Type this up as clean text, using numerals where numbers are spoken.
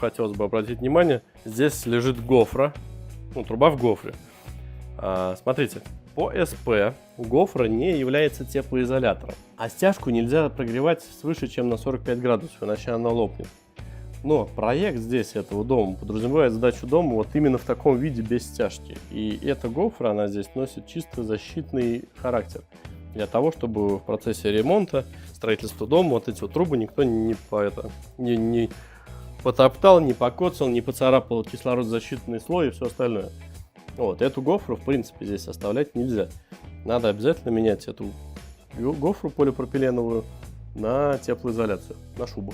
хотелось бы обратить внимание, здесь лежит гофра, ну, труба в гофре. Смотрите, по СП гофра не является теплоизолятором, а стяжку нельзя прогревать свыше, чем на 45 градусов, иначе она лопнет. Но проект здесь этого дома подразумевает сдачу дома вот именно в таком виде, без стяжки. И эта гофра, она здесь носит чисто защитный характер. Для того, чтобы в процессе ремонта, строительства дома вот эти вот трубы никто не потоптал, не покоцал, не поцарапал кислородозащитный слой и все остальное. Вот, эту гофру, в принципе, здесь оставлять нельзя. Надо обязательно менять эту гофру полипропиленовую на теплоизоляцию, на шубу.